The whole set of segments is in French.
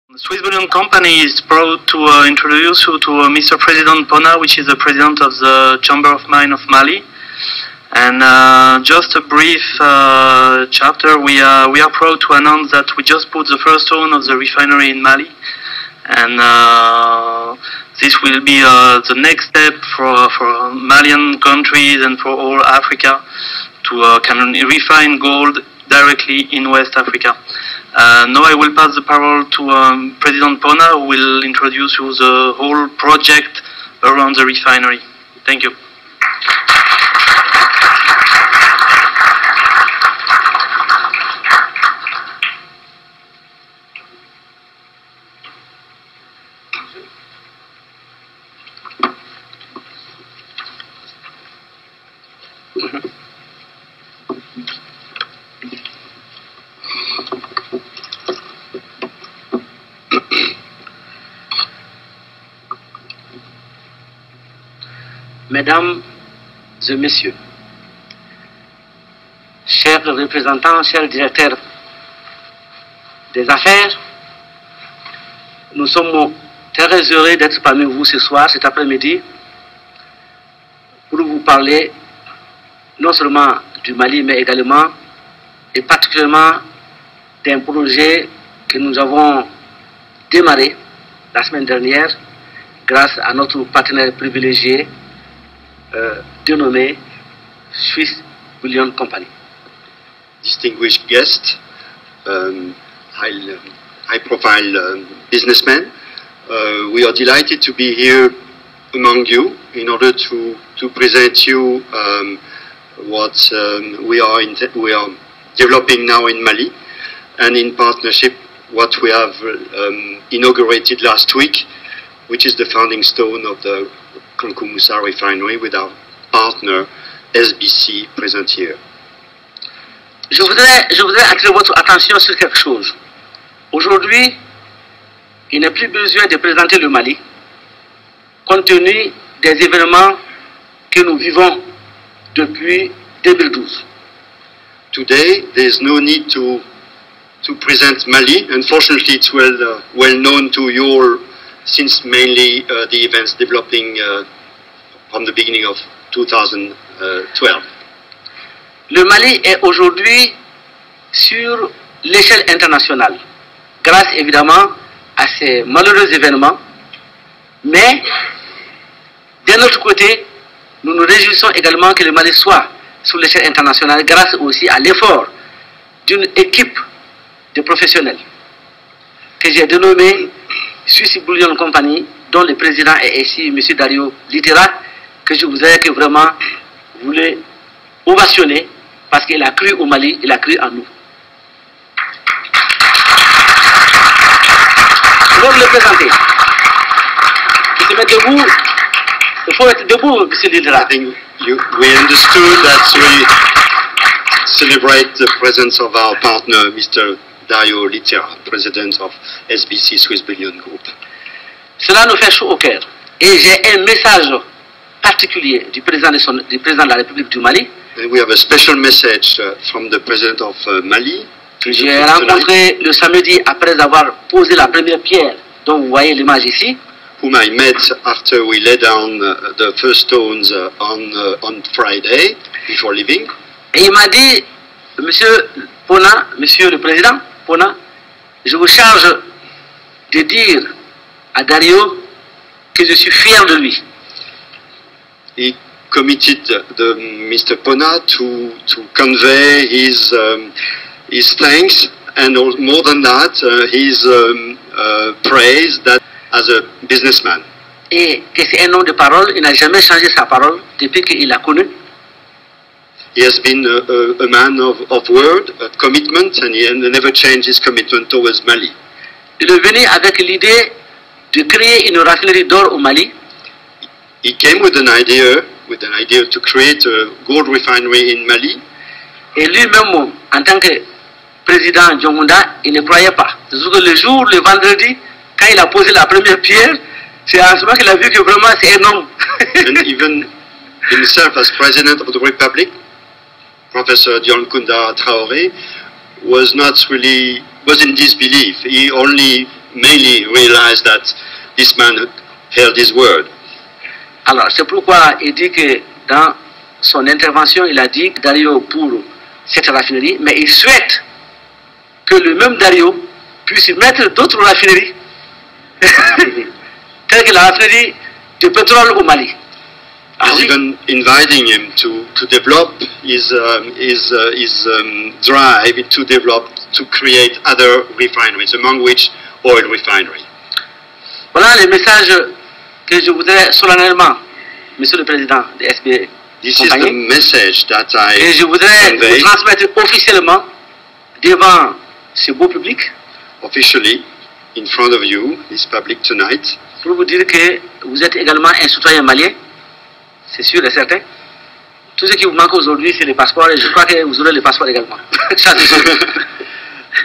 The Swiss Bullion Company is proud to introduce you to Mr. President Pona, which is the president of the Chamber of Mines of Mali. And just a brief chapter, we are proud to announce that we just put the first stone of the refinery in Mali. And this will be the next step for Malian countries and for all Africa to can refine gold directly in West Africa. Now I will pass the parole to President Pona, who will introduce you the whole project around the refinery. Thank you. Mesdames et Messieurs, chers représentants, chers directeurs des affaires, nous sommes très heureux d'être parmi vous ce soir, cet après-midi, pour vous parler non seulement du Mali, mais également et particulièrement d'un projet que nous avons démarré la semaine dernière grâce à notre partenaire privilégié dénommé Swiss Bullion Company. Distinguished guests, high-profile businessmen, we are delighted to be here among you in order to present you what we are developing now in Mali, and in partnership what we have inaugurated last week, which is the founding stone of the Kankou Moussa refinery with our partner SBC present here. Je voudrais attirer votre attention sur quelque chose. Aujourd'hui, il n'est plus besoin de présenter le Mali, compte tenu des événements que nous vivons depuis 2012. Today, there is no need to present Mali. Unfortunately, it's well known to you all, since mainly the events developing from the beginning of 2012. Le Mali est aujourd'hui sur l'échelle internationale, grâce évidemment à ces malheureux événements, mais d'un autre côté, nous nous réjouissons également que le Mali soit sur l'échelle internationale grâce aussi à l'effort d'une équipe de professionnels que j'ai dénommée Swiss Bullion Company, dont le président est ici, M. Dario Litera, que je voudrais que vraiment vous voulez ovationner parce qu'il a cru au Mali, il a cru en nous. Je vais vous le présenter. Il se met debout. Il faut être debout, M. Litera. I think we understood that we celebrate the presence of our partner, Mr. Dario Litera, President of SBC Swiss Bullion Group. Cela nous fait chaud au cœur. Et j'ai un message particulier du président de la République du Mali. And we have a special message from the President of Mali. J'ai rencontré le samedi après avoir posé la première pierre, dont vous voyez l'image ici. Whom I met after we laid down the first stones on Friday, before leaving. Et il m'a dit, Monsieur Pona, Monsieur le Président Pona, je vous charge de dire à Dario que je suis fier de lui. He committed Mr. Pona to convey his thanks, and more than that, his praise that as a businessman. Et que c'est un homme de parole, il n'a jamais changé sa parole depuis qu'il l'a connu. He has been a man of word, of commitment, and he never changed his commitment towards Mali. Il est venu avec l'idée de créer une raffinerie d'or au Mali. He came with an idea to create a gold refinery in Mali. Et lui-même, en tant que président Djongunda, il ne croyait pas. Le jour, le vendredi, quand il a posé la première pierre, c'est à ce moment qu'il a vu que vraiment c'est énorme. And even himself as president of the Republic, Professor Dioncounda Traoré was in disbelief. He only mainly realized that this man held his word. Alors, c'est pourquoi il dit que dans son intervention, il a dit Dario pour cette raffinerie, mais il souhaite que le même Dario puisse mettre d'autres raffineries, telles que la raffinerie de pétrole au Mali. He's even inviting him to develop his drive to create other refineries, among which oil refinery. Voilà les messages que je voudrais solennellement, Monsieur le Président de SBA, This is the message that et je I voudrais convey vous transmettre officiellement devant ce beau public officially in front of you, this public tonight, pour vous dire que vous êtes également un citoyen malien, c'est sûr et certain. Tout ce qui vous manque aujourd'hui, c'est le passeport, et je crois que vous aurez le passeport également. Ça, c'est sûr.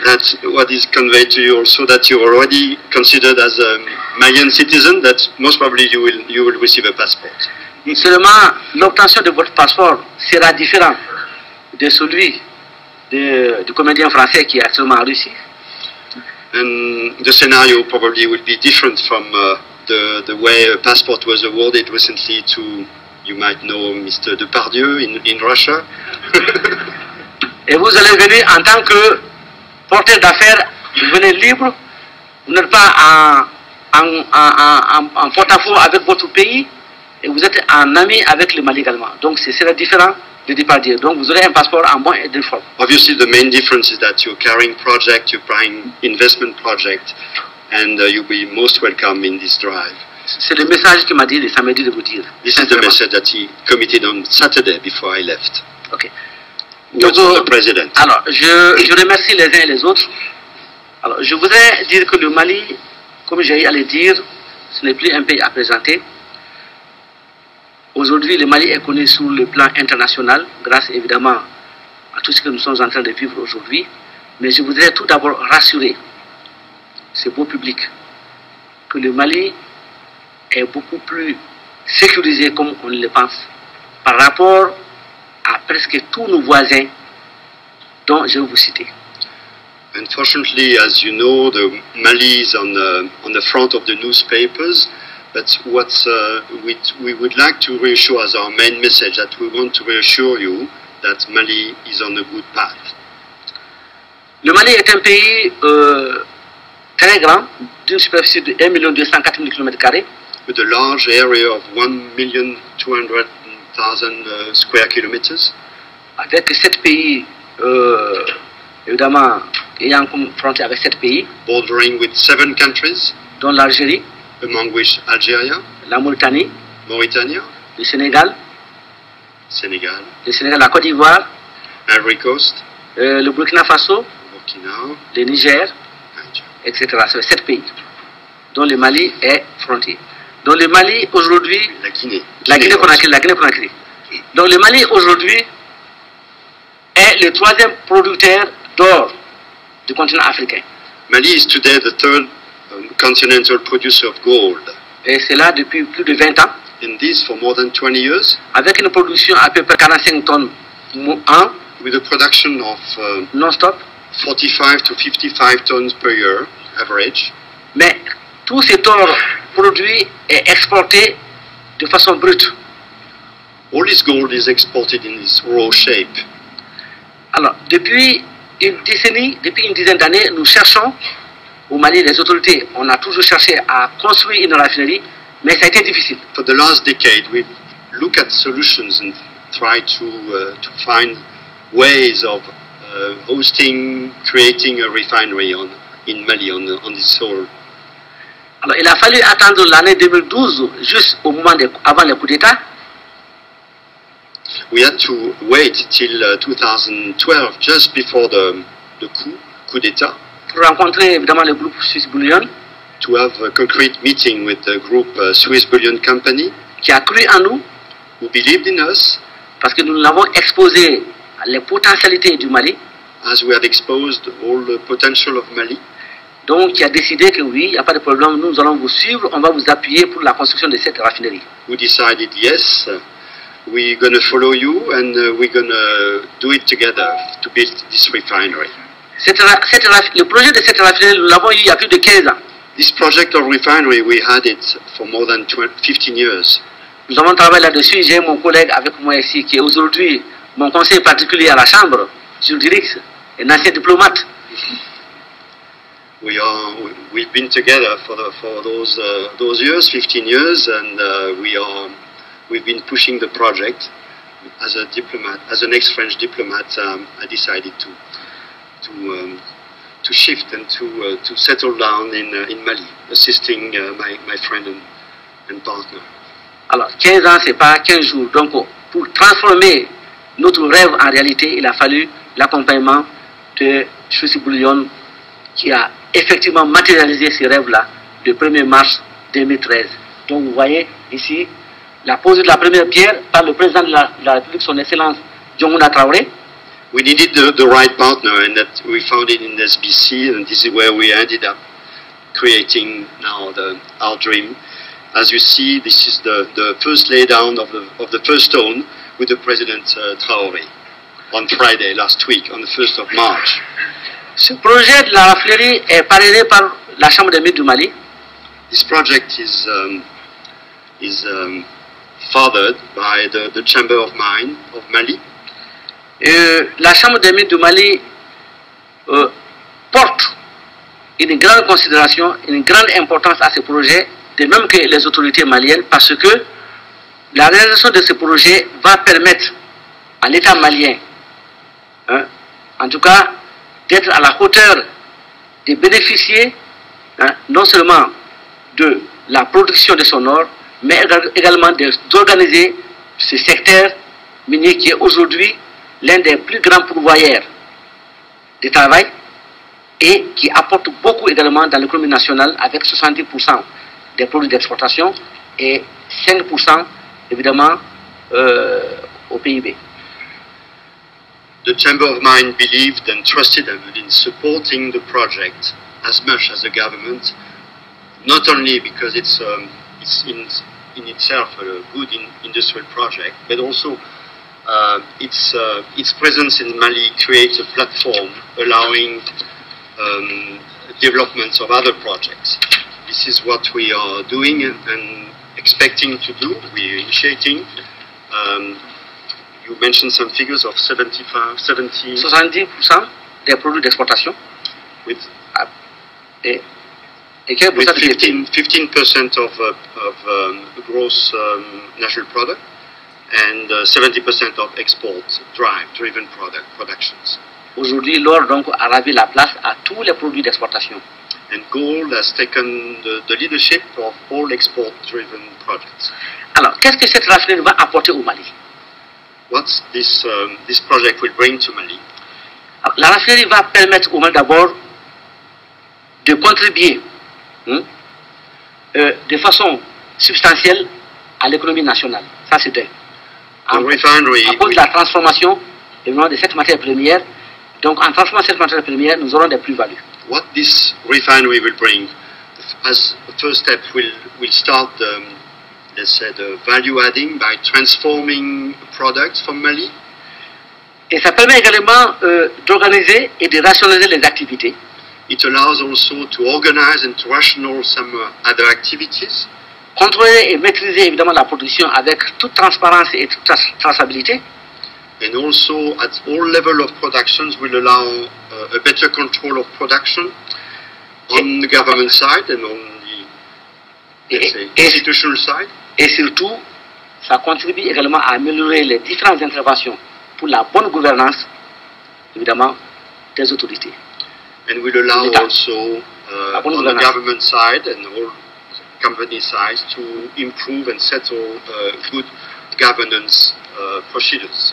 That's what is conveyed to you also, that you're already considered as a Malian citizen, that most probably you will receive a passport. Seulement, l'obtention de votre passeport sera différente de celui du comédien français qui est actuellement en Russie. And the scenario probably will be different from the way a passport was awarded recently to, you might know, Mr. Depardieu in Russia. Et vous allez venir en tant que porteur d'affaires, vous venez libre, vous n'êtes pas en porte-à-faux avec votre pays, et vous êtes en ami avec le Mali également. Donc ce sera différent de Depardieu. Donc vous aurez un passeport en bonne et due forme. Obviously, the main difference is that you're carrying project, you're carrying investment project, and you'll be most welcome in this drive. C'est le message qu'il m'a dit le samedi de vous dire. This is the message that he committed on Saturday before I left. Ok. Words of the president. Alors, je remercie les uns et les autres. Alors, je voudrais dire que le Mali, comme j'ai eu à le dire, ce n'est plus un pays à présenter. Aujourd'hui, le Mali est connu sur le plan international, grâce évidemment à tout ce que nous sommes en train de vivre aujourd'hui. Mais je voudrais tout d'abord rassurer ce beau public que le Mali est beaucoup plus sécurisé comme on le pense par rapport à presque tous nos voisins dont je vais vous citer. Unfortunately, as you know, the Mali is on the front of the newspapers. But what we would like to reassure as our main message, that we want to reassure you that Mali is on a good path. Le Mali est un pays très grand, d'une superficie de 1 204 000 km². With a large area of 1,200,000 square kilometers. Avec 7 pays, évidemment, ayant comme frontière avec 7 pays. Bordering with 7 countries. Dont l'Algérie. Among which Algeria. La Mauritanie. Mauritania. Le Sénégal. Sénégal. Le Sénégal, la Côte d'Ivoire. Ivory Coast. Le Burkina Faso. Burkina. Le Niger. Etc. C'est 7 pays dont le Mali est frontière. Donc le Mali aujourd'hui, la Guinée. La Guinée-Conakry. Donc le Mali aujourd'hui est le 3e producteur d'or du continent africain. Mali is today the 3rd continental producer of gold. Et c'est là depuis plus de 20 ans. And this for more than 20 years. Avec une production à peu près 45 tonnes an. With a production of non-stop. 45 to 55 tons per year, average. Mais tout cet or produit est exporté de façon brute. All this gold is exported in its raw shape. Alors, depuis une dizaine d'années, nous cherchons, au Mali, les autorités, on a toujours cherché à construire une raffinerie, mais ça a été difficile. For the last decade, we look at solutions and try to find ways of creating a refinery in Mali, on its soil. Alors, il a fallu attendre l'année 2012, juste au moment avant le coup d'État. We had to wait till 2012, just before the coup d'État. Pour rencontrer évidemment le groupe Swiss Bullion. To have a concrete meeting with the group Swiss Bullion Company. Qui a cru en nous. Who believed in us. Parce que nous l'avons exposé les potentialités du Mali. As we had exposed all the potential of Mali. Donc, qui a décidé que oui, il n'y a pas de problème, nous allons vous suivre, on va vous appuyer pour la construction de cette raffinerie. We decided, yes, we're going to follow you and we're going to do it together to build this refinery. Le projet de cette raffinerie, nous l'avons eu il y a plus de 15 ans. This project of refinery, we had it for more than 15 years. Nous avons travaillé là-dessus. J'ai mon collègue avec moi ici qui est aujourd'hui mon conseiller particulier à la Chambre, Jules Dirix, un ancien diplomate. We've been together for those years, 15 years, and we've been pushing the project. As a diplomat, as an ex-French diplomat, I decided to shift and to settle down in Mali, assisting my friend and partner. Alors, 15 ans, c'est pas 15 jours. Donc, pour transformer notre rêve en réalité, il a fallu l'accompagnement de Choussy Bouillon, qui a effectivement matérialisé ces rêves-là le 1er mars 2013. Donc, vous voyez ici la pose de la première pierre par le président de la République, son Excellence Diongouna Traoré. We needed the right partner, and that we found it in SBC, and this is where we ended up creating now our dream. As you see, this is the first laydown of the first stone with the President Traoré on Friday last week, on the 1st of March. Ce projet de la raffinerie est parrainé par la Chambre des mines du Mali. This project is fathered by the Chamber of Mines of Mali. La Chambre des mines du Mali porte une grande considération, une grande importance à ce projet, de même que les autorités maliennes, parce que la réalisation de ce projet va permettre à l'État malien, en tout cas, d'être à la hauteur de bénéficier non seulement de la production de son or, mais également d'organiser ce secteur minier qui est aujourd'hui l'un des plus grands pourvoyeurs de travail et qui apporte beaucoup également dans l'économie nationale avec 70% des produits d'exportation et 5% évidemment au PIB. The Chamber of Mines believed and trusted in supporting the project as much as the government, not only because it's in itself a good industrial project, but also its presence in Mali creates a platform allowing developments of other projects. This is what we are doing and expecting to do. We're initiating. You mentioned some figures of 70% des produits d'exportation. With quel pourcentage 15% of gross national product and 70% of export driven productions. Aujourd'hui, l'or donc a ravi la place à tous les produits d'exportation. And gold has taken the leadership of all export-driven projects. Alors, qu'est-ce que cette raffinerie va apporter au Mali? What this project will bring to Mali? Alors, la raffinerie va permettre au Mali d'abord de contribuer de façon substantielle à l'économie nationale. Ça, c'est un. À cause de la transformation de cette matière première. Donc, en transformant cette matière première, nous aurons des plus-values. What this refinery will bring, as a first step, will start let's say the value adding by transforming products from Mali. Et ça permet également d'organiser et de rationaliser les activités. It allows also to organize and to rationalize some other activities. Contrôler et maîtriser évidemment la production avec toute transparence et toute traçabilité. And also at all level of productions will allow a better control of production on the government side and on the institutional side. Et surtout, ça contribue également à améliorer les différentes interventions pour la bonne gouvernance, évidemment, des autorités. And will allow also on the government side and all company sides to improve and settle good governance procedures.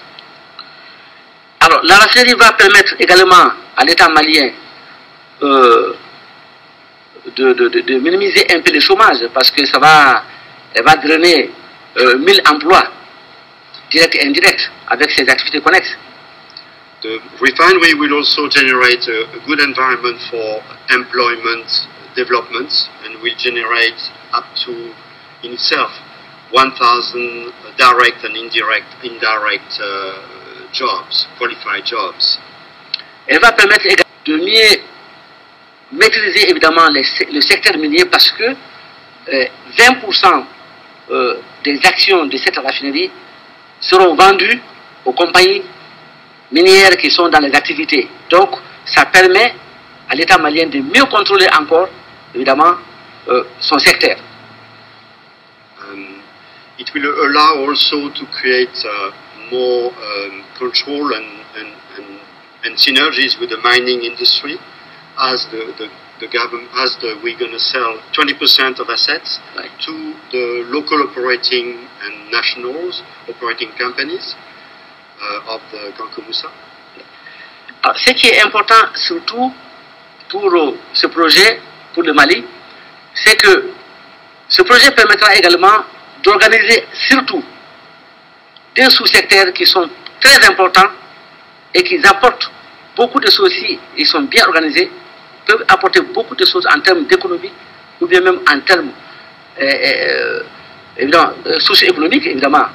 Alors, la raffinerie va permettre également à l'État malien de minimiser un peu le chômage parce que elle va drainer 1000 emplois directs et indirects avec ses activités connexes. The refinery will also generate a good environment for employment development and will generate up to in itself 1,000 direct and indirect jobs, qualified jobs. Elle va permettre également de mieux maîtriser évidemment le secteur minier parce que 20% des actions de cette raffinerie seront vendues aux compagnies minières qui sont dans les activités. Donc, ça permet à l'État malien de mieux contrôler encore, évidemment, son secteur. It will allow also to create more control and synergies with the mining industry, as the government, we're going to sell 20% of assets to the local operating and nationals operating companies of the Kankou Moussa. Alors, ce qui est important surtout pour ce projet, pour le Mali, c'est que ce projet permettra également d'organiser surtout des sous-secteurs qui sont très importants et qui apportent beaucoup de choses. Si ils sont bien organisés, peuvent apporter beaucoup de choses en termes d'économie ou bien même en termes socio-économiques, évidemment.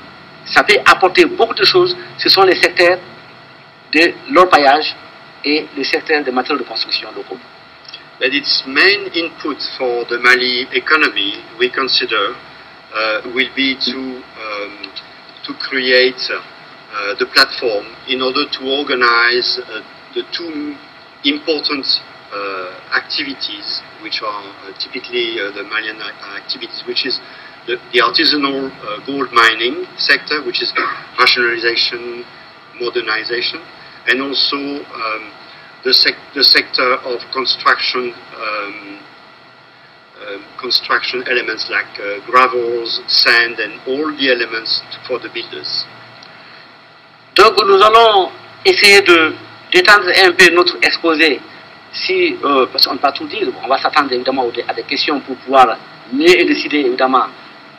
Ça peut apporter beaucoup de choses. Ce sont les secteurs de l'orpaillage et le secteur des matériaux de construction locaux. But its main input for the Mali economy, we consider, will be to create the platform in order to organize the two important activities, which are typically the Malian activities, which is the artisanal gold mining sector, which is rationalization, modernization, and also the sector of construction construction elements like gravels, sand, and all the elements for the builders. Donc nous allons essayer d'étendre un peu notre exposé, parce qu'on ne peut pas tout dire, on va s'attendre évidemment à des questions pour pouvoir mieux élucider évidemment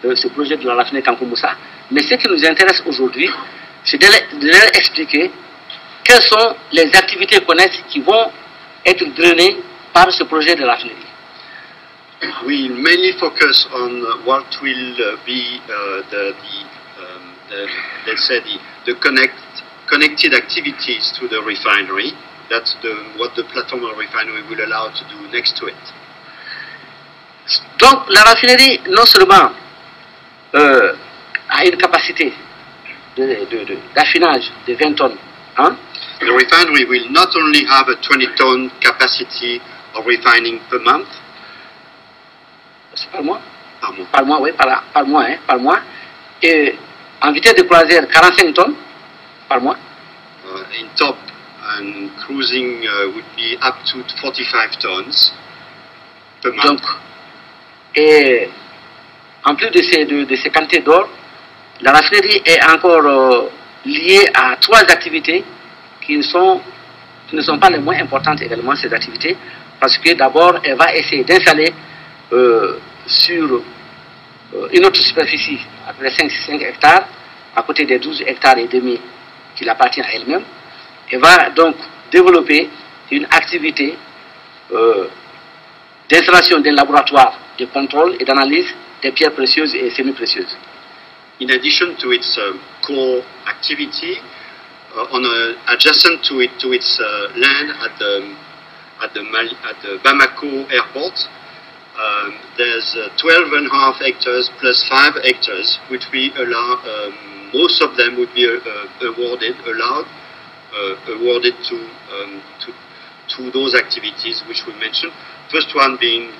ce projet de la raffinerie Kankou Moussa. Mais ce qui nous intéresse aujourd'hui, c'est de leur expliquer quelles sont les activités connexes qui vont être drainées par ce projet de raffinerie. We mainly focus on what will be let's say the connected activities to the refinery. That's what the platform of refinery will allow to do next to it. Donc la raffinerie non seulement a une capacité d'affinage de 20 tonnes. Hein? The refinery will not only have a 20-ton capacity of refining per month. C'est par mois? Par mois. Par mois, oui, par mois, hein, par mois. Et en vitesse de croisière, 45 tonnes par mois. In top and cruising would be up to 45 tons per month. Donc, et en plus de ces quantités d'or, la raffinerie est encore liée à 3 activités qui ne sont pas les moins importantes également, ces activités, parce que d'abord, elle va essayer d'installer sur une autre superficie, à peu près 5 hectares, à côté des 12 hectares et demi qui appartient à elle-même. Elle va donc développer une activité d'installation d'un laboratoire de contrôle et d'analyse des pierres précieuses et semi-précieuses. In addition to its core activity, adjacent to its land at the Bamako airport, there's 12.5 hectares plus 5 hectares, which we allow. Most of them would be awarded to those activities which we mentioned. First one being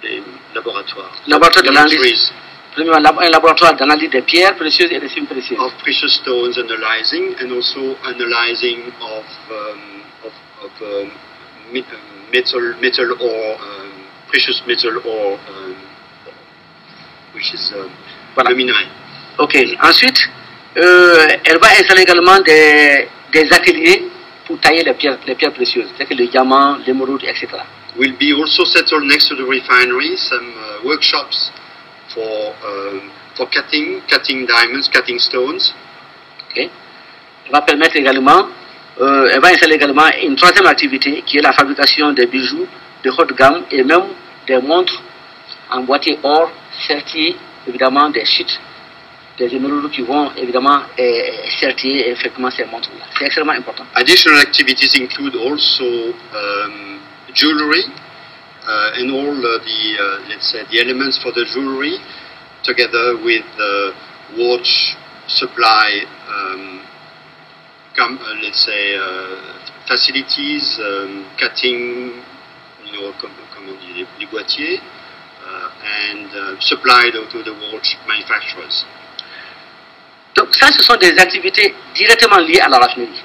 the laboratoire. Laboratoire d'analyse. Un laboratoire d'analyse des pierres précieuses et des semi-précieuses. Of precious stones analyzing, and also analyzing of metal ore, precious metal ore, which is voilà. Le minerai. Ok. Ensuite, elle va installer également des ateliers pour tailler les pierres précieuses, c'est-à-dire les diamants, l'émeraude, etc. Will be also settled next to the refinery some workshops for cutting diamonds, cutting stones. Okay. Elle va permettre également, elle va installer également une troisième activité qui est la fabrication des bijoux de haute gamme et même des montres en boîtier or sertis, évidemment des chutes, des émeraudes qui vont évidemment sertir effectivement ces montres-là. C'est extrêmement important. Additional activities include also jewelry and all let's say, the elements for the jewelry, together with watch supply, let's say, facilities, cutting, comment on dit, les boîtiers, and supplied to the watch manufacturers. Donc ça, ce sont des activités directement liées à la raffinerie.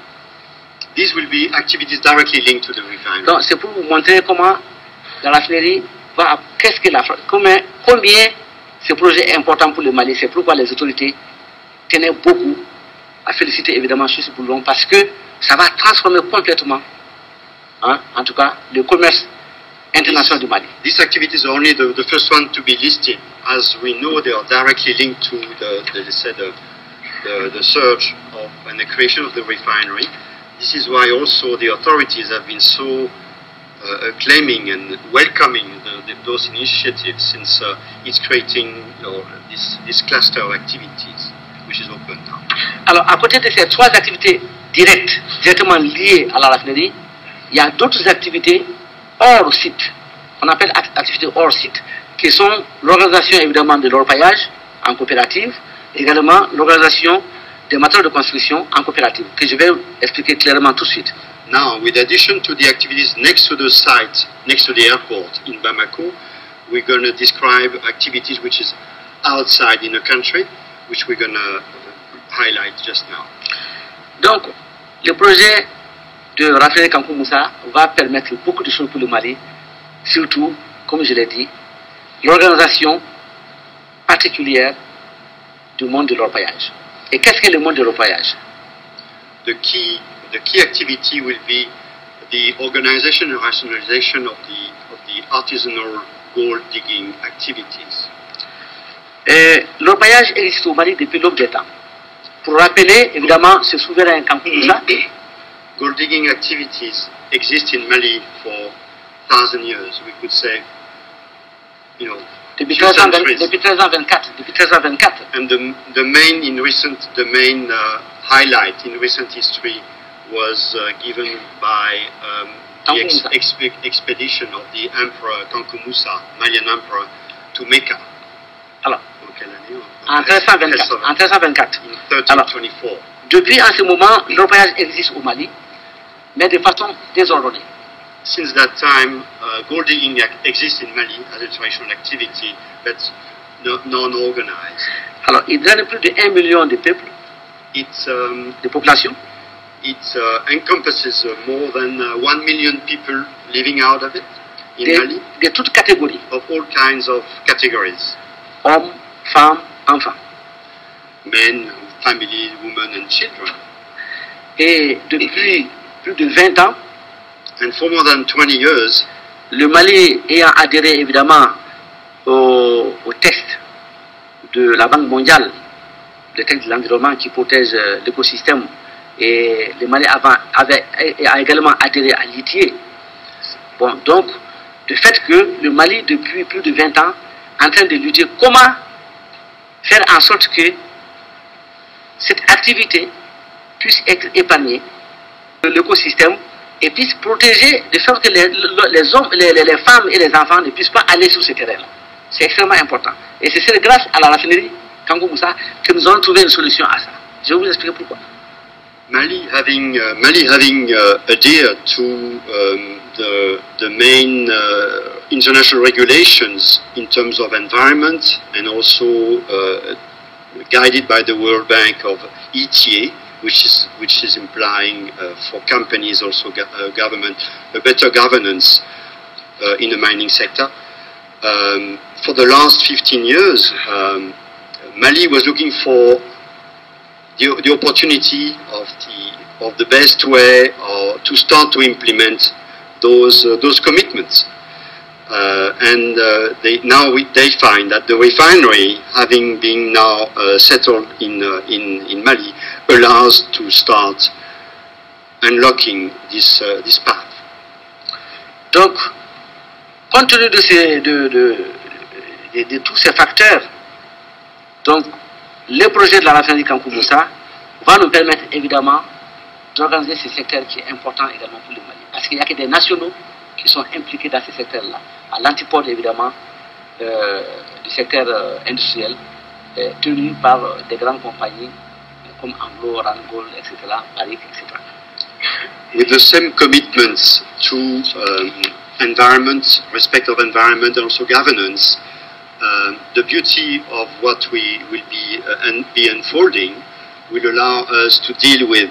These will be activities directly linked to the refinery. Donc c'est pour vous montrer comment la raffinerie va, combien ce projet est important pour le Mali. C'est pourquoi les autorités tenaient beaucoup à féliciter évidemment Suisse Boulon, parce que ça va transformer complètement, en tout cas, le commerce international du Mali. These activities are only the first one to be listed. As we know, they are directly linked to the surge of and the creation of the refinery. This is why also the authorities have been so claiming and welcoming those initiatives, since it's creating this cluster of activities, which is open now. Alors, à côté de ces trois activités directement liées à la raffinerie, il y a d'autres activités hors site, on appelle activités hors site, qui sont l'organisation évidemment de l'orpaillage en coopérative, également l'organisation des matériaux de construction en coopérative, que je vais expliquer clairement tout de suite. Now, with addition to the activities next to the site, next to the airport in Bamako, we're going to describe activities which is outside in the country, which we're going to highlight just now. Donc, le projet de raffinerie Kankou Moussa va permettre beaucoup de choses pour le Mali, surtout, comme je l'ai dit, l'organisation particulière du monde de l'orpaillage. Et qu'est-ce que le monde de l'orpaillage? The key activity will be the organization and rationalization of the artisanal gold digging activities. L'orpaillage existe au Mali depuis longue temps. Pour rappeler, évidemment, ce souverain Kankou Moussa, gold digging activities exist in Mali for 1,000 years, we could say, depuis 1324. And the main highlight in recent history was given by the expedition of the Emperor Kankou Moussa, Malian Emperor, to Mecca. Alors, en 1324. In 1324. Depuis en ce moment, l'orpaillage existe au Mali, mais de façon désordonnée. Since that time, gold digging exists in Mali as a traditional activity, but non-organized. Alors, il draine plus de 1 million de peuples, de population. It encompasses more than 1 million people living out of it in Mali. De toutes catégories. Of all kinds of categories. Hommes, femmes, enfants. Men, families, women and children. Et depuis plus de 20 ans, and for more than 20 years, le Mali ayant adhéré évidemment au texte de la Banque mondiale, le texte de l'environnement qui protège l'écosystème, et le Mali a également adhéré à l'ITIE. Bon, donc, le fait que le Mali, depuis plus de 20 ans, est en train de lutter comment faire en sorte que cette activité puisse être épargnée, l'écosystème, et puisse protéger de sorte que les hommes, les femmes et les enfants ne puissent pas aller sur ce terrain-là. C'est extrêmement important. Et c'est grâce à la raffinerie Kankou Moussa que nous allons trouver une solution à ça. Je vais vous expliquer pourquoi. Mali having adhered to the main international regulations in terms of environment, and also guided by the World Bank of ETA, which is implying for companies also government a better governance in the mining sector. For the last 15 years, Mali was looking for the opportunity of the best way to start to implement those commitments, and they find that the refinery, having been now settled in Mali, allows to start unlocking this path. Donc, compte tenu de tous ces facteurs, donc le projet de la raffinerie Kankou Moussa va nous permettre évidemment d'organiser ce secteur qui est important également pour le Mali. Parce qu'il n'y a que des nationaux qui sont impliqués dans ces secteurs-là, à l'antipode évidemment du secteur industriel, tenu par des grandes compagnies comme Anglo, Randgold, etc., Barrick, etc. With the same commitments to environment, respect of environment, and also governance, the beauty of what we will be unfolding will allow us to deal with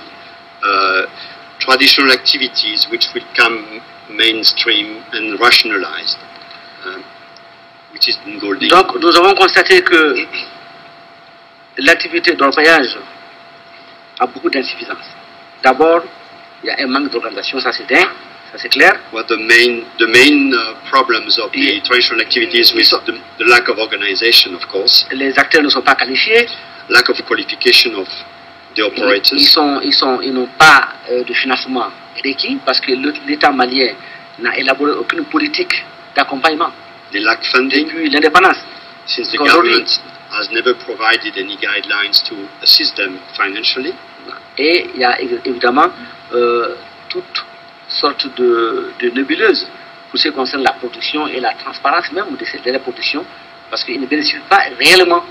traditional activities which will come mainstream and rationalized, which is in gold digging. Donc nous avons constaté que l'activité d'orpaillage a beaucoup d'insuffisances. D'abord, il y a un manque d'organisation, ça c'est clair. What the main problems of the traditional activities with the lack of organization, of course. Les acteurs ne sont pas qualifiés. Lack of qualification of the operators. Ils n'ont pas de financement requis parce que l'État malien n'a élaboré aucune politique d'accompagnement. They lack funding. Depuis l'indépendance. Since the government has never provided any guidelines to assist them financially. Et il y a évidemment toutes sortes de nébuleuses pour ce qui concerne la production et la transparence même de la production, parce qu'ils ne bénéficient pas réellement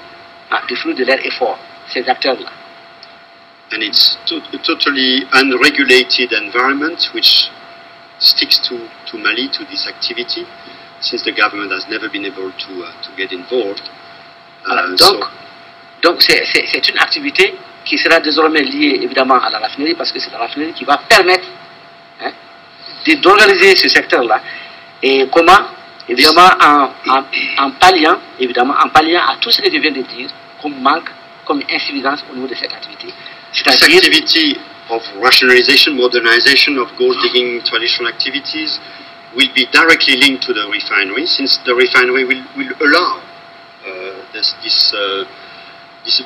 du fruit de leur effort, ces acteurs-là. And it's a totally unregulated environment which sticks to Mali, to this activity, since the government has never been able to get involved. Donc c'est une activité qui sera désormais liée évidemment à la raffinerie, parce que c'est la raffinerie qui va permettre d'organiser ce secteur-là. Et comment? Évidemment en palliant à tout ce que je viens de dire, comme manque, comme insuffisance au niveau de cette activité. This activity of rationalization, modernization of gold digging traditional activities will be directly linked to the refinery, since the refinery will allow this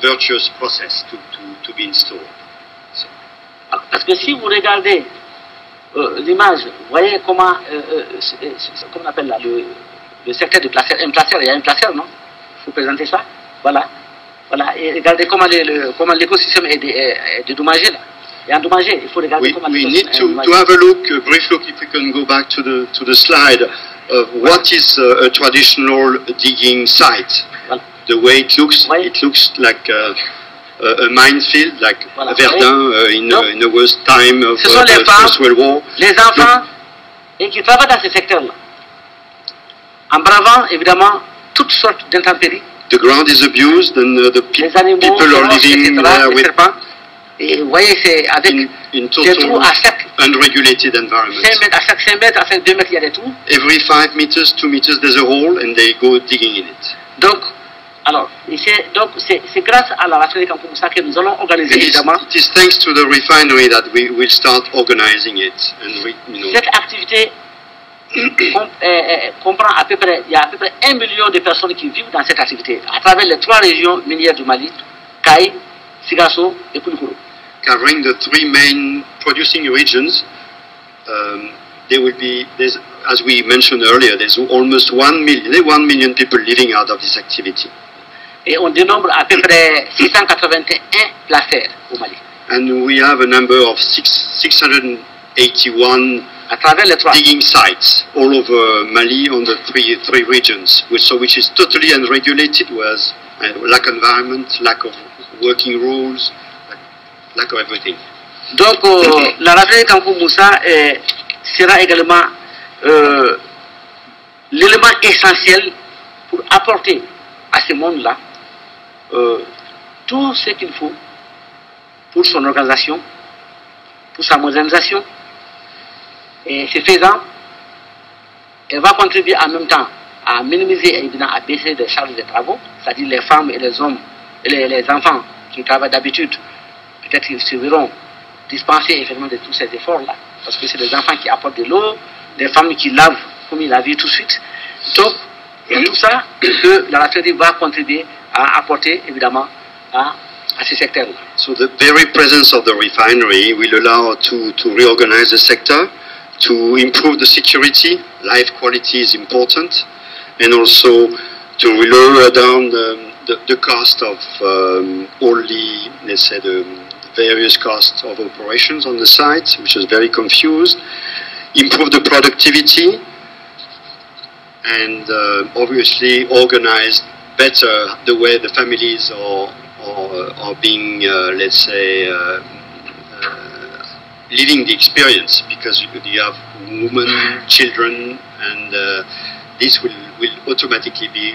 virtuous process to be installed. So. Parce que si vous regardez l'image, vous voyez comment on appelle là, le secteur de placeur, il y a un placeur, non? Il faut présenter ça, voilà. Et regardez comment l'écosystème est dédommagé là. Et endommagé, il faut regarder comment we need to have a look, a brief look, if we can go back to the slide of what is a traditional digging site. Voilà. The way it looks like a minefield, like Verdun in the worst time of the First World War. Les enfants et qui travaillent dans ce secteur-là, en bravant évidemment toutes sortes d'intempéries. The ground is abused and the people are living there with et vous voyez, c'est avec in total unregulated environment. 5 mètres, à chaque 5 mètres, à chaque 2 mètres, il y a des trous. Every 5 meters, 2 meters, there's a hole and they go digging in it. Donc c'est grâce à la raffinerie Kankou Moussa que nous allons organiser évidemment. It is thanks to the refinery that we will start organizing it. And cette activité comprend à peu près, il y a à peu près 1 million de personnes qui vivent dans cette activité à travers les 3 régions minières du Mali, Kaï, Sigasso et Koulikoro. Covering the 3 main producing regions, there will be, as we mentioned earlier, there's almost 1 million people living out of this activity. Et on dénombre à peu près 681 placeurs au Mali. And we have a number of 681 à travers les 3 digging sites all over Mali on the three regions, which is totally unregulated, whereas lack of environment, lack of working rules, lack of everything. Donc la raffinerie Kankou Moussa sera également l'élément essentiel pour apporter à ce monde-là tout ce qu'il faut pour son organisation, pour sa modernisation. Et ce faisant, elle va contribuer en même temps à minimiser et évidemment à baisser les charges de travaux, c'est-à-dire les femmes et les hommes et les enfants qui travaillent d'habitude, peut-être qu'ils se verront dispensés effectivement de tous ces efforts-là, parce que c'est des enfants qui apportent de l'eau, des femmes qui lavent comme il a vu tout de suite. Donc, c'est tout ça que la raffinerie va contribuer à apporter évidemment à ce secteur-là. So the very presence of the refinery will allow to reorganize the sector, to improve the security, life quality is important, and also to lower down the cost of all the, let's say, the various costs of operations on the site, which is very confused. improve the productivity and obviously organize better the way the families are being, let's say, living the experience, because you have women, children, and this will automatically be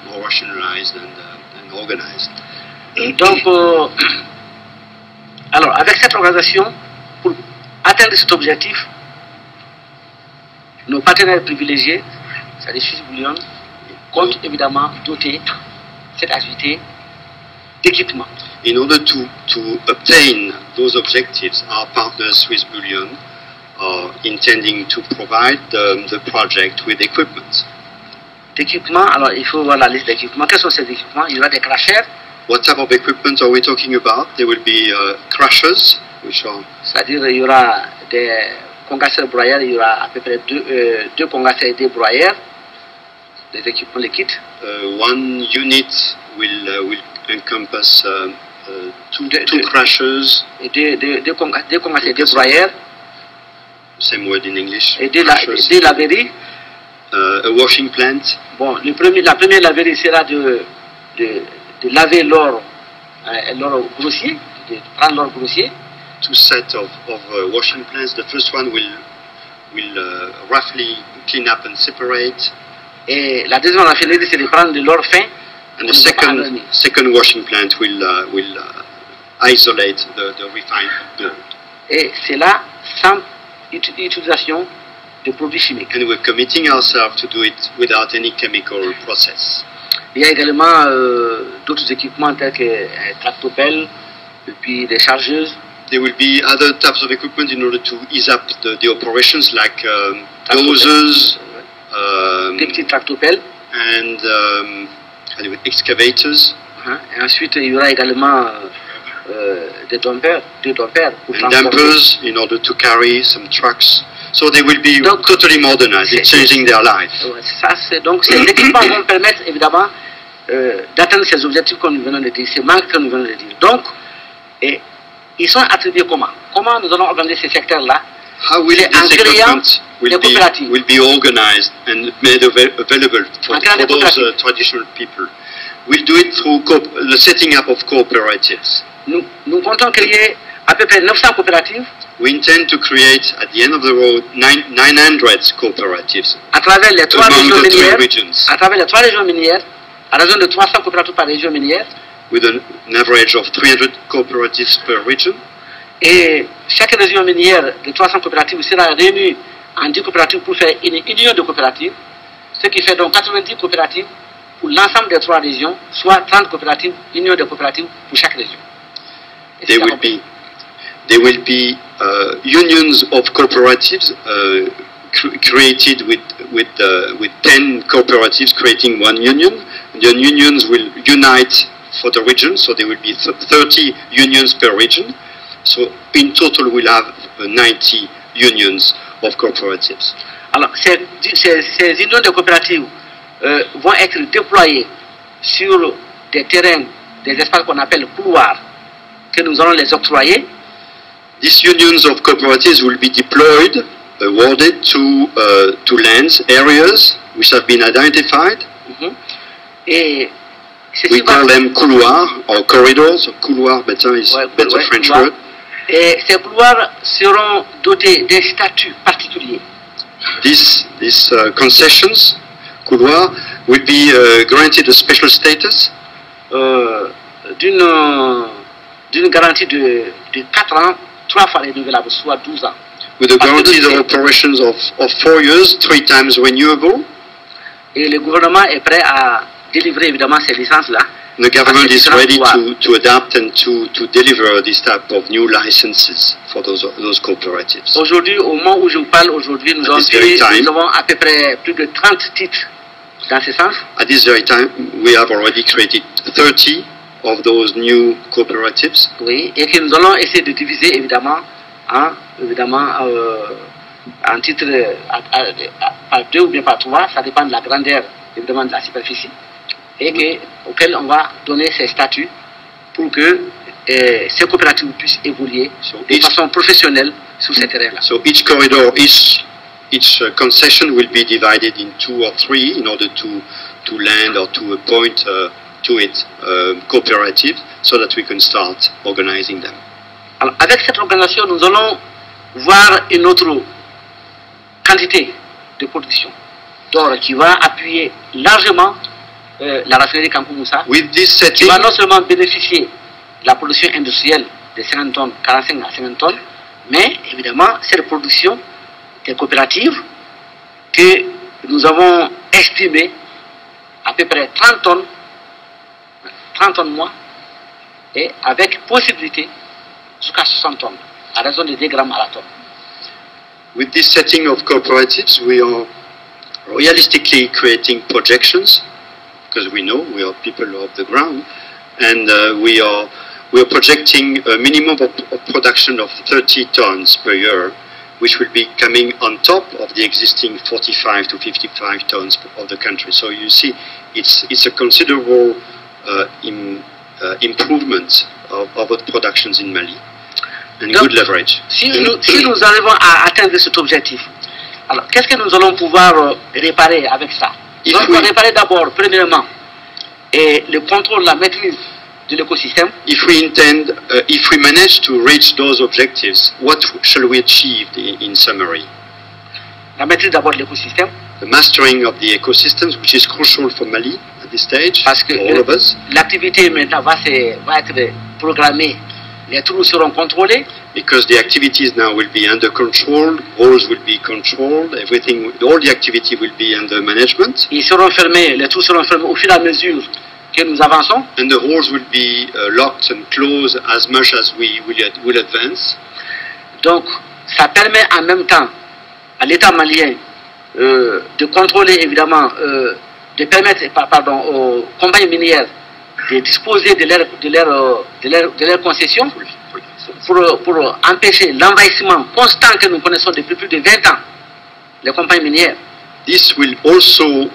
more rationalized and organized. Donc, alors, avec cette organisation, pour atteindre cet objectif, nos partenaires privilégiés, c'est-à-dire Swiss Bullion, comptent évidemment doter cette activité d'équipement. In order to obtain those objectives, our partners Swiss Bullion are intending to provide the project with equipment. D'équipement, alors il faut voir la liste d'équipements. Quels sont ces équipements? Il y aura des crashers. What type of equipment are we talking about? There will be crushers, which are... C'est-à-dire il y aura des concasseurs broyeurs, il y aura à peu près deux concasseurs et deux broyeurs, des équipements, les kits. One unit will encompass two crushers. Et deux concasseurs et deux broyeurs. Same word in English. Et deux laveries. A washing plant. Bon, la première laverie sera de laver l'or grossier, de prendre l'or grossier. Two sets of washing plants. The first one will roughly clean up and separate. Et la deuxième raffinerie, c'est de prendre de l'or fin. And the second washing plant will isolate the refined gold. Et c'est là sans utilisation de produits chimiques. And we're committing ourselves to do it without any chemical process. Il y a également d'autres équipements tels que tractopelles et puis des chargeuses. There will be other types of equipment in order to ease up the operations, like dozers, des petits tractopelles and excavators. Et ensuite, il y aura également des dampers pour and dampers in order to carry some trucks. So they will be totally modernized. It's changing their life. Donc ces équipements vont permettre évidemment d'atteindre ces objectifs que nous venons de dire, ces manques que nous venons de dire. Donc, ils sont attribués comment? Comment nous allons organiser ces secteurs-là? How will this equipment will be organized and made available for those traditional people? We'll do it through the setting up of cooperatives. Nous comptons créer à peu près 900 coopératives. We intend to create, at the end of the road, 900 cooperatives à travers les trois régions minières, regions. À travers les trois régions minières, à raison de 300 coopératives par région minière. With an average of 300 cooperatives per region. Et chaque région minière de 300 coopératives sera réunie en 10 coopératives pour faire une union de coopératives, ce qui fait donc 90 coopératives pour l'ensemble des trois régions, soit 30 coopératives, union de coopératives pour chaque région. There will be unions of cooperatives created with 10 cooperatives creating one union. The unions will unite for the region, so there will be 30 unions per region. So in total, we'll have 90 unions of cooperatives. Alors, ces unions de coopératives vont être déployées sur des terrains, des espaces qu'on appelle couloirs, que nous allons les octroyer. These unions of cooperatives will be deployed, awarded to lands, areas which have been identified. Et we call them couloirs or corridors. Couloir, better is better French word. Et ces couloirs seront dotés d'un statut particulier. These concessions, couloirs, will be granted a special status. D'une garantie de 4 ans, 3 fois renouvelable, soit 12 ans. With a guarantee of operations of 4 years, 3 times renewable. Et le gouvernement est prêt à délivrer évidemment ces licences-là. The government is ready to adapt and to deliver this type of new licenses for those cooperatives. Aujourd'hui, au moment où je vous parle, aujourd'hui, nous avons à peu près plus de 30 titres dans ce sens. At this very time, we have already created 30 of those new cooperatives. Oui, et que nous allons essayer de diviser évidemment en titres par 2 ou bien par 3, ça dépend de la grandeur évidemment de la superficie, et auquel on va donner ces statuts pour que ces coopératives puissent évoluer de façon professionnelle sur ces terrains-là. So each corridor, each each concession will be divided in 2 or 3 in order to land or to appoint to it cooperative so that we can start organizing them. Alors, avec cette organisation, nous allons voir une autre quantité de production d'or qui va appuyer largement la raffinerie Kankou Moussa, With this qui setting, va non seulement bénéficier de la production industrielle de 50 tonnes, 45 à 50 tonnes, mais évidemment cette production des coopératives que nous avons estimé à peu près 30 tonnes mois, et avec possibilité jusqu'à 60 tonnes, à raison de 2 grammes à la tonne. with this setting of cooperatives, we are realistically creating projections because we know we are people of the ground, and we are projecting a minimum of production of 30 tons per year, which will be coming on top of the existing 45 to 55 tons of the country. So you see, it's a considerable improvement of the productions in Mali, and Donc, good leverage. Si nous arrivons à atteindre cet objectif, alors qu'est-ce que nous allons pouvoir réparer avec ça? Nous allons réparer d'abord, premièrement, le contrôle, la maîtrise de l'écosystème. If we manage to reach those objectives, what shall we achieve in summary? La maîtrise d'abord de l'écosystème, The mastering of the ecosystems, which is crucial for Mali at this stage, parce que for all of us, l'activité maintenant va être programmée, les trous seront contrôlés, because the activities now will be under control, holes will be controlled, everything, all the activity will be under management, ils seront fermés, les trous seront fermés au fur et à mesure que nous avançons. and the holes will be locked and closed as much as we will advance. Donc, ça permet en même temps à l'État malien de contrôler évidemment, de permettre aux compagnies minières de disposer de leurs concessions pour empêcher l'envahissement constant que nous connaissons depuis plus de 20 ans, les compagnies minières. This will also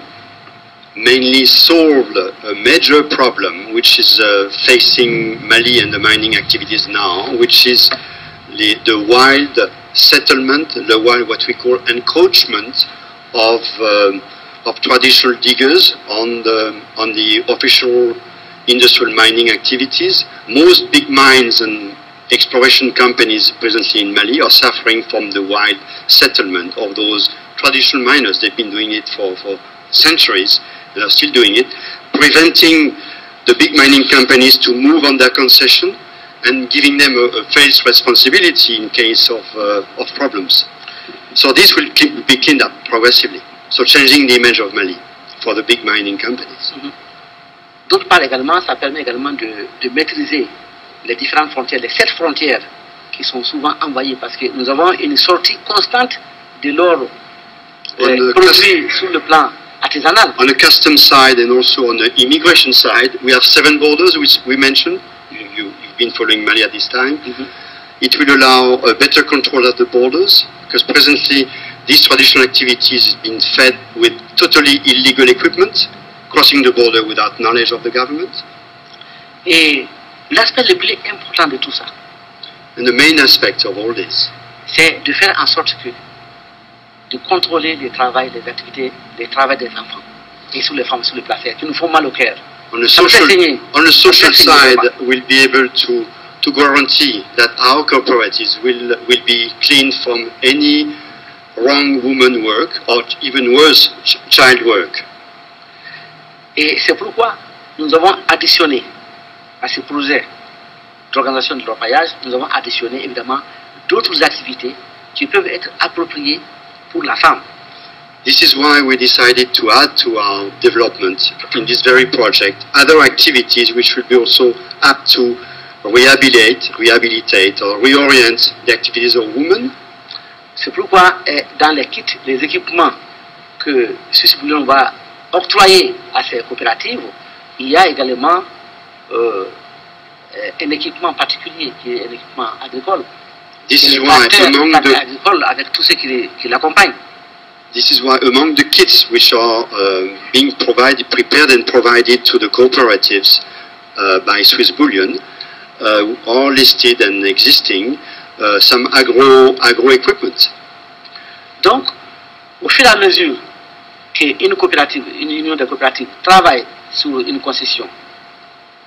mainly solve a major problem which is facing Mali and the mining activities now, which is the wild settlement, what we call encroachment of traditional diggers on the official industrial mining activities. Most big mines and exploration companies presently in Mali are suffering from the wild settlement of those traditional miners. They've been doing it for centuries, and are still doing it, preventing the big mining companies to move on their concession and giving them a face responsibility in case of problems. So this will be cleaned up progressively. So changing the image of Mali for the big mining companies. D'autre part également, ça permet également de maîtriser les différentes frontières, les 7 frontières qui sont souvent envahées parce que nous avons une sortie constante de l'or produit sur le plan artisanal. On the customs side and also on the immigration side, we have 7 borders which we mentioned. You've been following Mali at this time. It will allow a better control of the borders because presently these traditional activities have been fed with totally illegal equipment, crossing the border without knowledge of the government. Et l'aspect le plus important de tout ça, And the main aspect of all this c'est de faire en sorte que de contrôler le travail, les activités, le travail des enfants et sur les femmes, sur les placères, qui nous font mal au cœur. on the social side, we'll be able to guarantee that our cooperatives will be clean from any wrong woman work or even worse, child work. Et c'est pourquoi nous avons additionné à ce projet d'organisation de l'orpaillage, nous avons additionné évidemment d'autres activités qui peuvent être appropriées pour la femme. This is why we decided to add to our development in this very project other activities which will be also apt to rehabilitate or reorient the activities of women. C'est pourquoi dans les kits, les équipements que Suisse Bouillon va octroyer à ces coopératives, il y a également un équipement particulier qui est un équipement agricole. This is why agricole avec tout ce qui l'accompagne. This is why among the kits which are being prepared and provided to the cooperatives by Swiss Bullion are listed and existing some agro equipment. Donc, au fur et à mesure qu'une coopérative, une union de coopératives travaille sur une concession,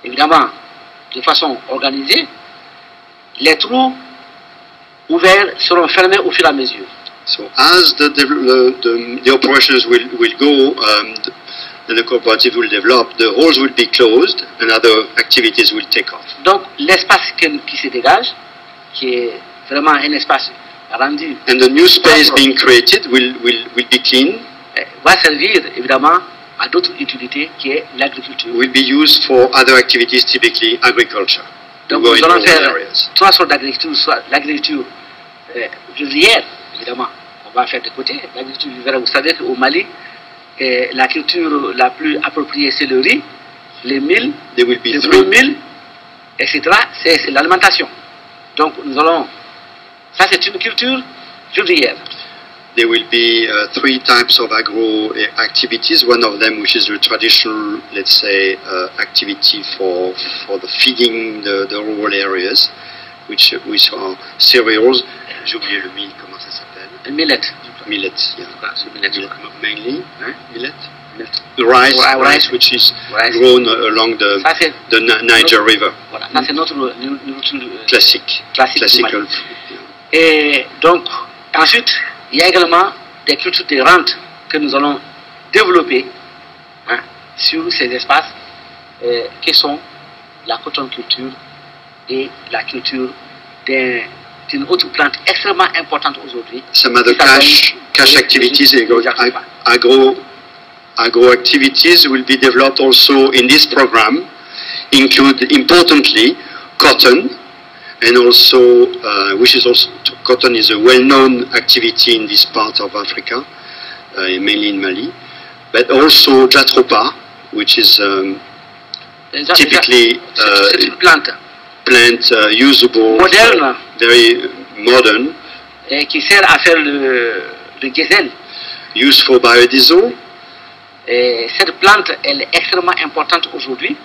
évidemment, de façon organisée, les trous ouverts seront fermés au fur et à mesure. So as the operations will go, and the cooperative will develop, the holes will be closed and other activities will take off. Donc l'espace qui se dégage, qui est vraiment un espace rendu, And the new space being created will be clean, va servir évidemment à d'autres utilités qui est l'agriculture. will be used for other activities, typically agriculture. To Donc go nous in allons rural faire areas. 3 sortes d'agriculture, soit l'agriculture vivrière, évidemment, on va faire de côté. L'agriculture vivrière, vous savez qu'au Mali, la culture la plus appropriée c'est le riz, les milles, There will be le three. mil, etc. C'est l'alimentation. Donc nous allons, ça c'est une culture vivrière. There will be 3 types of agro activities. One of them, which is the traditional, let's say, activity for the feeding the rural areas, which are cereals. J'ai oublié le mil, comment ça s'appelle? Le millet. Millet, yeah. C'est millet, je Millet crois. mainly. Hein? Millet. The rice, Rice. rice, which is Rice. grown along the Ça c'est Niger River. voilà, ça c'est notre nourriture Classique. classique du Classical. Mali. Et donc, ensuite, il y a également des cultures de rente que nous allons développer sur ces espaces qui sont la cotonculture et la culture d'une autre plante extrêmement importante aujourd'hui. Some other qui s'appelle cash les activities, jatropha. agro activities will be developed also in this program, include importantly cotton, and also which is also cotton is a well-known activity in this part of Africa, mainly in Mali, but also jatropha, which is typically C'est une plante plant usable, moderne very modern, qui sert à faire le diesel. used for biodiesel. Et cette plante, elle est extrêmement importante aujourd'hui.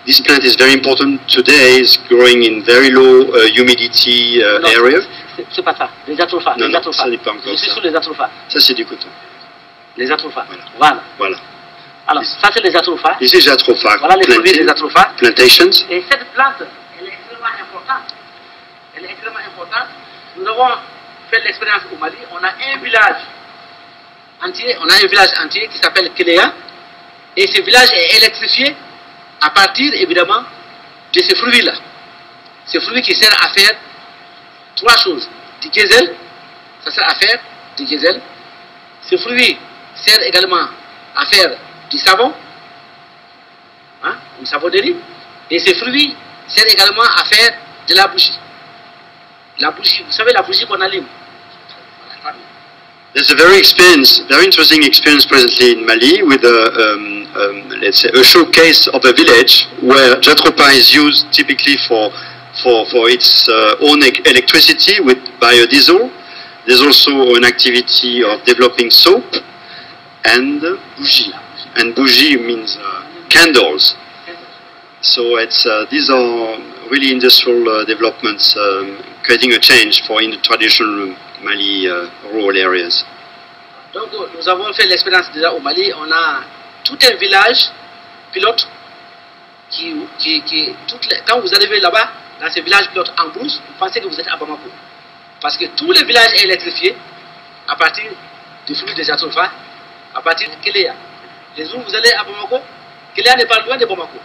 This plant is very important today. It's growing in very low humidity Non, area. c'est pas ça, les atrophas. Non, Les non, atrophas. ça n'est pas encore Je suis ça. sur les atrophas. Ça, c'est du coton. Les atrophas. Voilà. Voilà. Voilà. Alors, ça c'est les atrophas. This is jatropha Voilà les produits des planting, atrophas. plantations. Et cette plante, elle est extrêmement importante. Elle est extrêmement importante. Nous avons fait l'expérience au Mali. On a un village entier, qui s'appelle Kéléa. Et ce village est électrifié à partir, évidemment, de ce fruit-là. Ce fruit qui sert à faire 3 choses. Du diesel, ça sert à faire du diesel. Ce fruit sert également à faire du savon, une savonnerie. Et ce fruit sert également à faire de la bougie. La bougie, vous savez la bougie qu'on allume. There's a very interesting experience presently in Mali with let's say a showcase of a village where jatropha is used typically for its own electricity with biodiesel. There's also an activity of developing soap and bougie. And bougie means candles. So it's these are really industrial developments creating a change in the traditional Mali rural areas. Donc nous avons fait l'expérience déjà au Mali. On a tout un village pilote quand vous arrivez là-bas, dans ce village pilote en brousse, vous pensez que vous êtes à Bamako. Parce que tout le village est électrifié à partir du flux des jatropha, à partir de Kéléa. Les jours où vous allez à Bamako, Kéléa n'est pas loin de Bamako.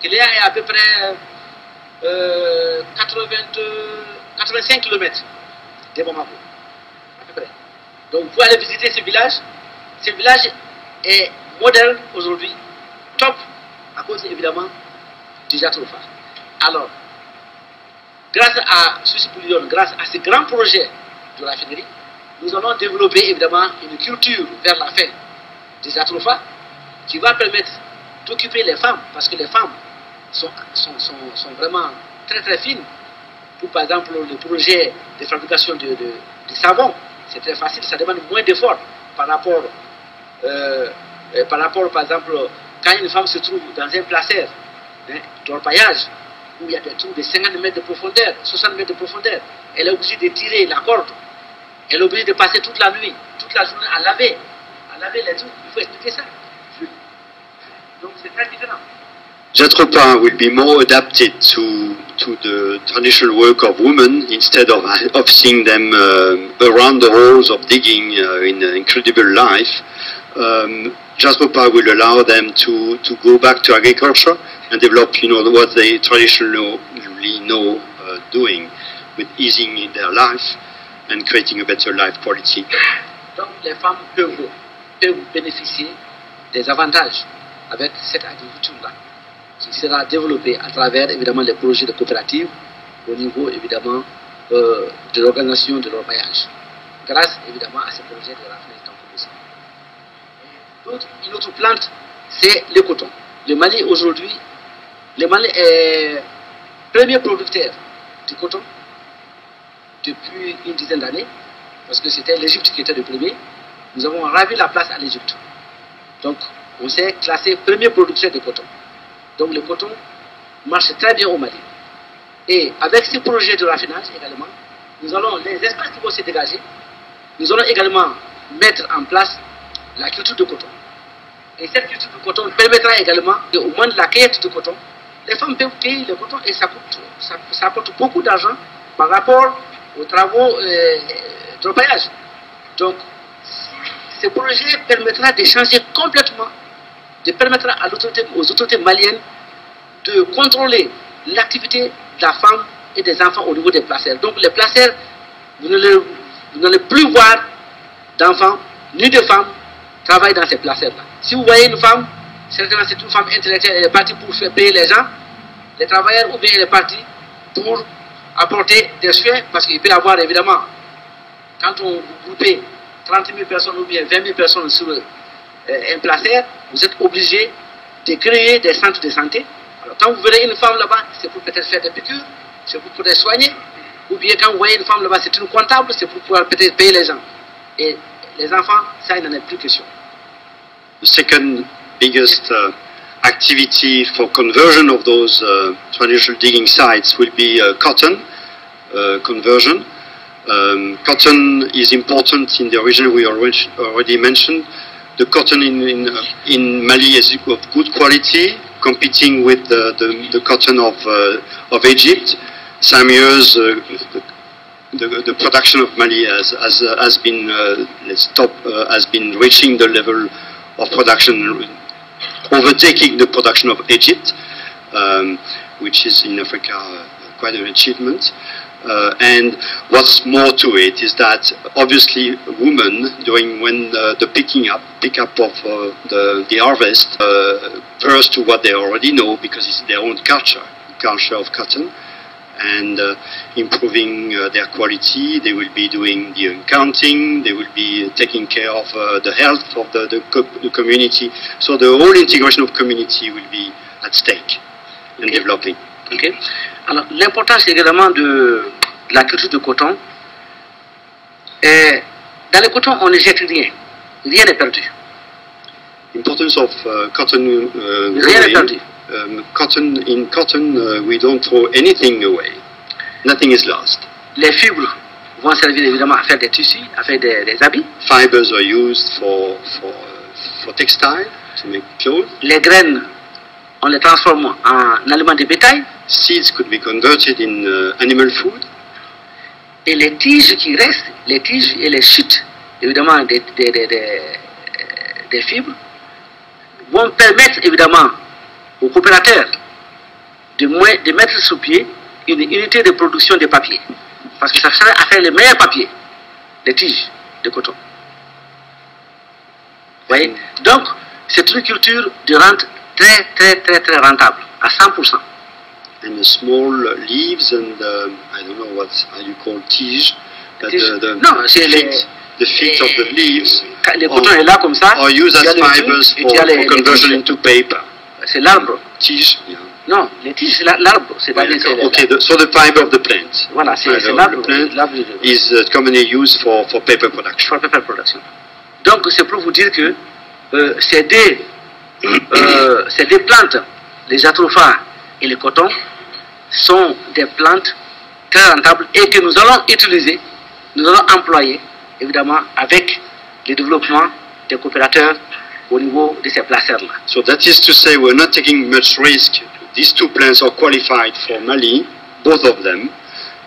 Kéléa est à peu près 85 km de Bamako. À peu près. Donc vous allez visiter ce village. Ce village est moderne aujourd'hui, top, à cause évidemment du jatropha. Alors, grâce à Suisse Poulion, grâce à ce grand projet de raffinerie, nous allons développer évidemment une culture vers la fin des jatropha qui va permettre d'occuper les femmes, parce que les femmes sont vraiment très très fines. Pour par exemple le projet de fabrication de savon, c'est très facile, ça demande moins d'efforts par rapport par exemple quand une femme se trouve dans un placère d'orpaillage où il y a des trous de 50 mètres de profondeur, 60 mètres de profondeur, elle est obligée de tirer la corde, elle est obligée de passer toute la nuit toute la journée à laver les trucs. Il faut expliquer ça. Donc c'est très différent. Jatropha will be more adapted to the traditional work of women instead of seeing them around the holes of digging in an incredible life. Jatropha will allow them to go back to agriculture and develop, what they traditionally know doing, with easing in their life and creating a better life quality. Donc les femmes peuvent bénéficier des avantages avec cette agriculture-là, qui sera développée à travers évidemment les projets de coopératives au niveau évidemment de l'organisation de leur maillage, grâce évidemment à ces projets de raffinage tant que une autre plante, c'est le coton. Le Mali aujourd'hui, le Mali est premier producteur du coton depuis une dizaine d'années, parce que c'était l'Égypte qui était le premier. Nous avons ravi la place à l'Égypte. Donc, on s'est classé premier producteur de coton. Donc, le coton marche très bien au Mali. Et avec ces projets de raffinage également, nous allons, les espaces qui vont se dégager, nous allons également mettre en place la culture de coton. Et cette culture de coton permettra également, au moins de la cueillette de coton, les femmes peuvent cueillir le coton et ça apporte beaucoup d'argent par rapport aux travaux de paillage. Donc, ce projet permettra de changer complètement, de permettre aux autorités maliennes de contrôler l'activité de la femme et des enfants au niveau des placères. Donc, les placères, vous n'allez plus voir d'enfants ni de femmes travailler dans ces placères-là. Si vous voyez une femme, certainement c'est une femme intellectuelle, elle est partie pour faire payer les gens, les travailleurs, ou bien elle est partie pour apporter des soins, parce qu'il peut y avoir évidemment, quand on groupe 30 000 personnes ou bien 20 000 personnes sur un placère, vous êtes obligé de créer des centres de santé. Alors quand vous verrez une femme là-bas, c'est pour peut-être faire des piqûres, c'est pour peut-être soigner, ou bien quand vous voyez une femme là-bas, c'est une comptable, c'est pour pouvoir peut-être payer les gens. Et les enfants, ça, il n'en est plus question. The second biggest activity for conversion of those traditional digging sites will be cotton conversion. Cotton is important in the region we already mentioned. The cotton in Mali is of good quality, competing with the cotton of Egypt. Some years the production of Mali has been reaching the level of production, overtaking the production of Egypt, which is in Africa quite an achievement. And what's more to it is that obviously women, when the pick-up of the harvest, refers to what they already know because it's their own culture of cotton, and improving their quality. They will be doing the accounting, they will be taking care of the health of the community. So the whole integration of community will be at stake and developing. Okay. Alors l'importance également de la culture de coton, dans le coton on ne jette rien, rien n'est perdu. Importance of cotton rien n'est perdu. In cotton, we don't throw anything away. Nothing is lost. Les fibres vont servir évidemment à faire des tissus, à faire des habits. Fibers are used for textile, to make clothes. Les graines, on les transforme en aliments de bétail. Seeds could be converted in animal food. Et les tiges qui restent, les tiges et les chutes, évidemment, des fibres, vont permettre évidemment aux coopérateurs de mettre sous pied une unité de production de papier. Parce que ça sert à faire le meilleur papier, les tiges de coton. Vous voyez? Donc, c'est une culture de rente très rentable, à 100%. And the small leaves and I don't know how you call tige, but the feet of the leaves le coton est là comme ça, are used as fibers for conversion into paper. C'est l'arbre. Tige, yeah. Non, les tiges c'est l'arbre. Okay, so the fiber of the plant. Voilà, c'est l'arbre. Is commonly used for paper production. For paper production. Donc c'est pour vous dire que ces deux plantes, les Jatropha et le coton, sont des plantes très rentables et que nous allons utiliser, nous allons employer évidemment avec le développement des coopérateurs au niveau de ces placeurs-là. So that is to say we're not taking much risk. These two plants are qualified for Mali, both of them,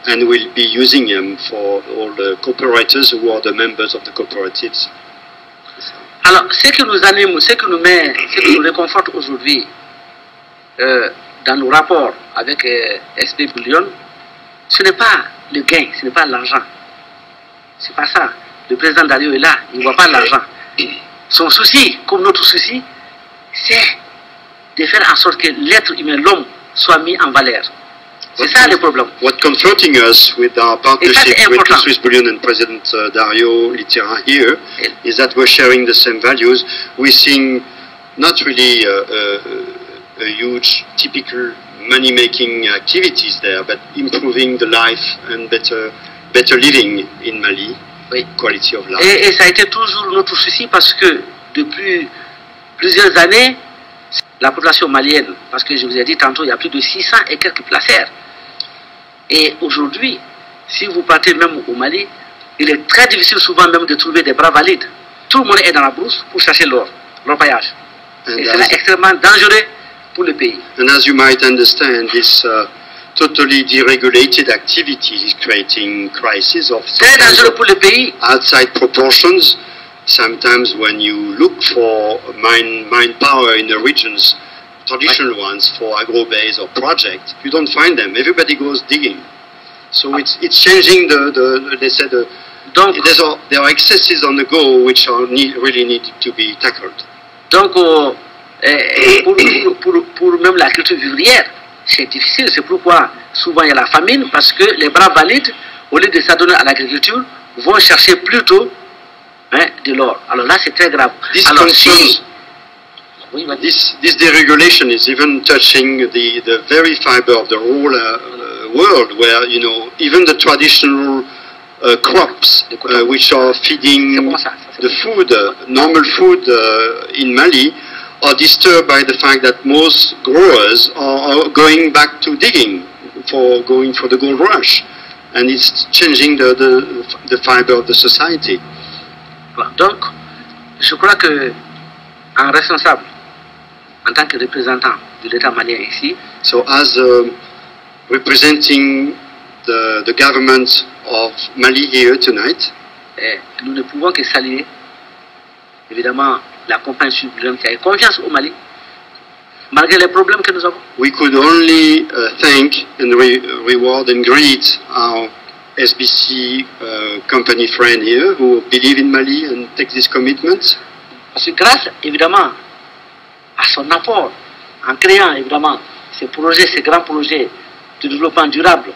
and we'll be using them for all the cooperators who are the members of the cooperatives. Alors, ce qui nous anime, ce qui nous réconforte aujourd'hui dans nos rapports avec SP Bullion, ce n'est pas le gain, ce n'est pas l'argent. C'est pas ça. Le président Dario est là, il ne voit pas l'argent. Son souci, comme notre souci, c'est de faire en sorte que l'être humain, l'homme, soit mis en valeur. C'est ça le problème. What comforting us with our partnership with the Swiss Bullion and President Dario Litera here is that we're sharing the same values. We're seeing not really a huge typical money-making activities there, but improving the life and better living in Mali, oui. Quality of life. Et ça a été toujours notre souci parce que depuis plusieurs années, la population malienne, parce que je vous ai dit tantôt, il y a plus de 600 et quelques placers. Et aujourd'hui, si vous partez même au Mali, il est très difficile souvent même de trouver des bras valides. Tout le monde est dans la brousse pour chercher l'orpaillage. Et c'est extrêmement dangereux pour le pays. And as you might understand, this totally deregulated activity is creating crises of très dangereux pour le pays. Outside proportions. Sometimes when you look for mine power in the regions, traditional ones for agro-base or project, you don't find them. Everybody goes digging. So it's changing donc, there are excesses on the go which are really need to be tackled. Donc pour même la culture vivrière, c'est difficile. C'est pourquoi souvent il y a la famine, parce que les bras valides, au lieu de s'adonner à l'agriculture, vont chercher plutôt de l'or. Alors là, c'est très grave. Alors, this deregulation is even touching the very fiber of the whole world, where even the traditional crops which are feeding the food, normal food in Mali, are disturbed by the fact that most growers are going back to digging going for the gold rush, and it's changing the fiber of the society. Donc, je crois que en responsable, en tant que représentant de l'État malien ici, so as representing the government of Mali here tonight, nous ne pouvons que saluer évidemment la compagnie Swiss Bullion qui a eu confiance au Mali, malgré les problèmes que nous avons. We could only thank and reward and greet our SBC company friend here who believe in Mali and take this commitment. Parce que grâce évidemment à son apport en créant évidemment ces projets, ces grands projets de développement durable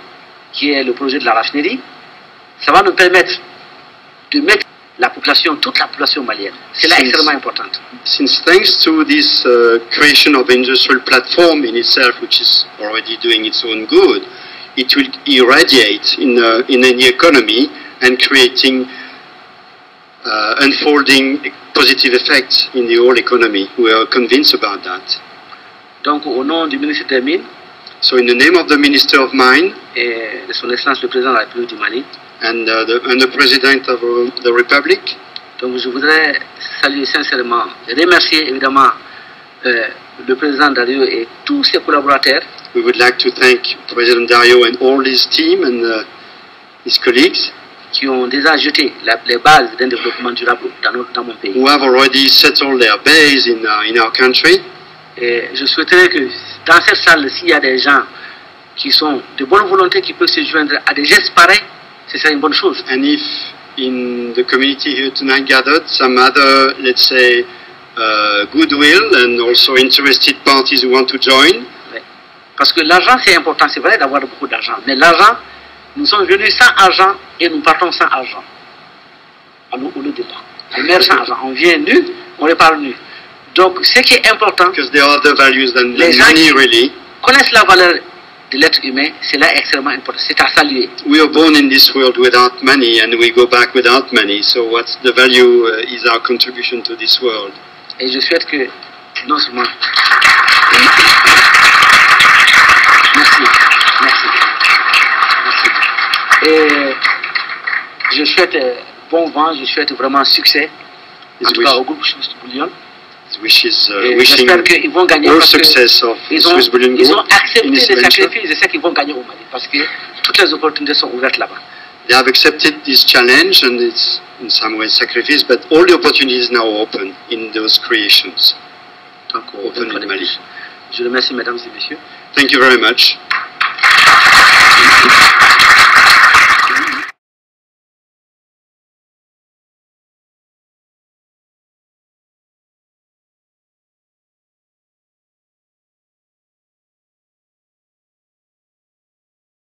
qui est le projet de la raffinerie, ça va nous permettre de mettre la population, toute la population malienne. C'est là extrêmement important. Since thanks to this creation of industrial platform in itself, which is already doing its own good, it will irradiate in any economy and creating unfolding positive effects in the whole economy. We are convinced about that. Donc au nom du ministre des Mines, so in the name of the Minister of Mine et de son Excellence le Président de la République du Mali, and the President of the Republic, donc je voudrais saluer sincèrement et remercier évidemment le Président Dario et tous ses collaborateurs. We would like to thank President Dario and all his team and his colleagues qui ont déjà jeté les bases d'un développement durable dans mon pays. Who have already settled their base in our country. Et je souhaiterais que dans cette salle, s'il y a des gens qui sont de bonne volonté, qui peuvent se joindre à des gestes pareils, ce serait une bonne chose. And if in the community here tonight gathered, some other, let's say, goodwill and also interested parties who want to join. Oui. Parce que l'argent c'est important, c'est vrai d'avoir beaucoup d'argent, mais l'argent, nous sommes venus sans argent et nous partons sans argent. Alors, au lieu de là, on meurt sans argent, on vient nu, on repart nu. Donc, ce qui est important, because there are other values than les gens money, really. Connaissent la valeur de l'être humain, c'est là extrêmement important, c'est à saluer. We are born in this world without money and we go back without money, so what's the value is our contribution to this world. Et je souhaite que, non seulement, merci. Et je souhaite bon vent, je souhaite vraiment succès en tout cas au groupe Swiss Bullion. Wishing qu'ils vont gagner all parce que success of Swiss Bullion ils ont Group accepté in les this venture. sacrifices et c'est qu'ils vont gagner au Mali parce que toutes les opportunités sont ouvertes là-bas. They have accepted this challenge and it's in some ways sacrifice, but all the opportunities now open in those creations. Donc, Open in Mali. je remercie mesdames et messieurs. Thank you very much.